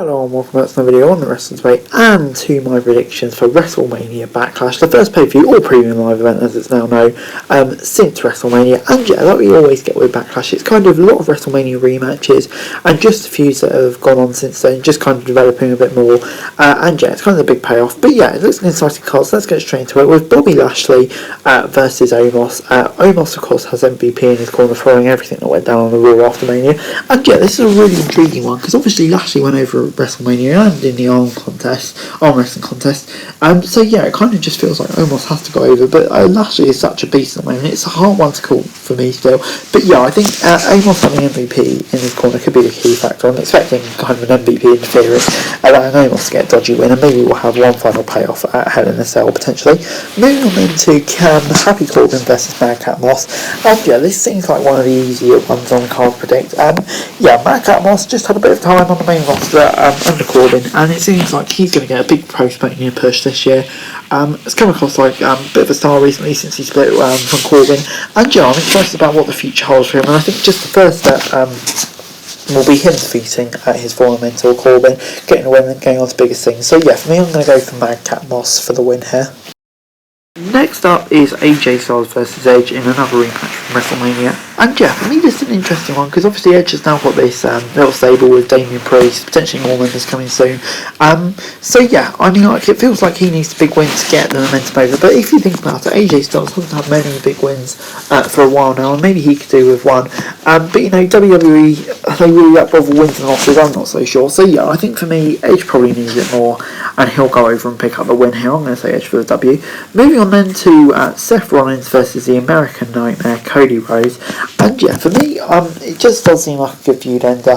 Hello and welcome back to another video on the Wrestling Debate and to my predictions for Wrestlemania Backlash, the first pay-per-view or premium live event as it's now known since Wrestlemania. And yeah, like we always get with Backlash, it's kind of a lot of Wrestlemania rematches and just a few that have gone on since then, just kind of developing a bit more. And yeah, it's kind of a big payoff. But yeah, it looks an exciting card, so let's get straight into it with Bobby Lashley versus Amos. Amos, of course, has MVP in his corner following everything that went down on the Raw after Mania. And yeah, this is a really intriguing one because obviously Lashley went over Wrestlemania and in the arm wrestling contest. So yeah, it kind of just feels like Amos has to go over, but Lashley is such a beast at the moment. It's a hard one to call for me still. But yeah, I think Amos having MVP in his corner could be the key factor. I'm expecting kind of an MVP interference, allowing Amos to get a dodgy win, and maybe we'll have one final payoff at Hell in a Cell potentially. Moving on then to Happy Corbin versus Madcap Moss. And yeah, this seems like one of the easier ones on the card to predict. Yeah, Madcap Moss just had a bit of time on the main roster under Corbin, and it seems like he's going to get a big post-Mania push this year. It's come across like a bit of a star recently since he split from Corbin, and yeah, I'm excited about what the future holds for him, and I think just the first step will be him defeating his former mentor Corbin, getting a win and going on to bigger things. So yeah, for me, I'm going to go for Madcap Moss for the win here. Next up is AJ Styles versus Edge in another rematch from Wrestlemania. And yeah, for me this is an interesting one because obviously Edge has now got this little stable with Damian Priest, potentially more members coming soon. So yeah, I mean, like, it feels like he needs a big win to get the momentum over. But if you think about it, AJ Styles hasn't had many big wins for a while now, and maybe he could do with one. But you know, WWE, they really up over wins and losses, I'm not so sure. So yeah, I think for me, Edge probably needs it more, and he'll go over and pick up the win here. I'm going to say Edge for the W. Moving on then to Seth Rollins versus the American Nightmare, Cody Rhodes. And yeah, for me, it just does seem like a good feud ender.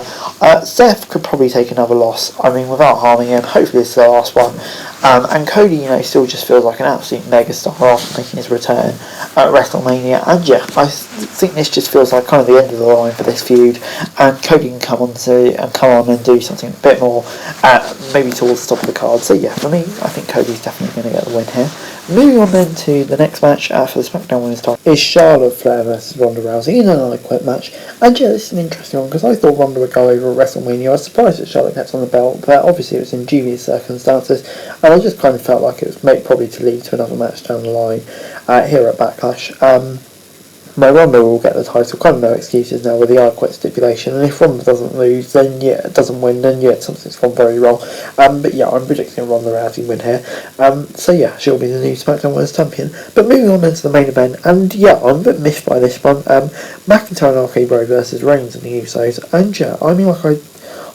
Seth could probably take another loss, I mean, without harming him. Hopefully this is the last one. And Cody, you know, still just feels like an absolute megastar after making his return at WrestleMania. And yeah, I think this just feels like kind of the end of the line for this feud. And Cody can come on and do something a bit more, maybe towards the top of the card. So yeah, for me, I think Cody's definitely going to get the win here. Moving on then to the next match for the SmackDown Women's title is Charlotte Flair versus Ronda Rousey in an I Quit match. And yeah, this is an interesting one because I thought Ronda would go over at WrestleMania. I was surprised that Charlotte gets on the belt, but obviously it was in dubious circumstances, and I just kind of felt like it was probably to lead to another match down the line here at Backlash. My Ronda will get the title, kind of no excuses now with the I Quit stipulation, and if Ronda doesn't lose, then yeah, doesn't win, then yeah, something's gone very wrong. But yeah, I'm predicting Ronda Rousey win here. So yeah, she'll be the new SmackDown Women's Champion. But moving on into the main event, and yeah, I'm a bit miffed by this one. McIntyre and RK-Bro versus Reigns and the Usos, and yeah, I mean, like,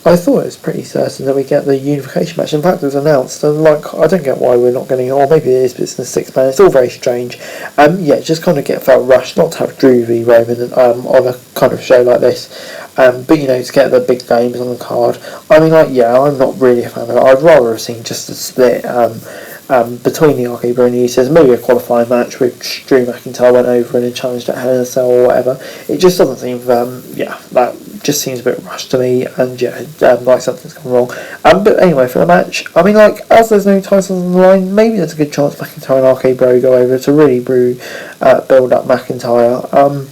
I thought it was pretty certain that we get the unification match. In fact, it was announced, and like, I don't get why we're not getting it, or maybe it is, but it's in the 6 man. It's all very strange. Yeah, just kind of felt rushed not to have Drew v Roman on a kind of show like this. But you know, to get the big names on the card. I mean, like, yeah, I'm not really a fan of it. I'd rather have seen just a split between the RK-Bro and the Usos, maybe a qualifying match with Drew McIntyre went over and then challenged at Hell in a Cell or whatever. It just doesn't seem, that just seems a bit rushed to me, and yeah, like something's gone wrong. But anyway, for the match, I mean, like, as there's no titles on the line, maybe there's a good chance McIntyre and RK-Bro go over to really build up McIntyre.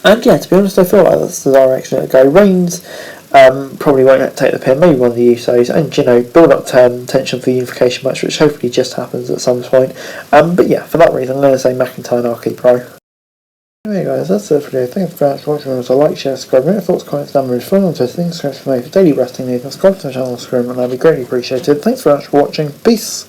And yeah, to be honest, I feel like that's the direction it'll go. Reigns probably won't take the pin, maybe one of the Usos, and you know, build up tension for the unification match, which hopefully just happens at some point. But yeah, for that reason, I'm going to say McIntyre and RK-Bro. Anyway guys, that's it for today. Thank you very much for watching. Remember to like, share, subscribe, make your thoughts, comments down below, phone on to things, subscribe for daily wrestling news, subscribe to the channel, and that'd be greatly appreciated. Thanks very much for watching. Peace!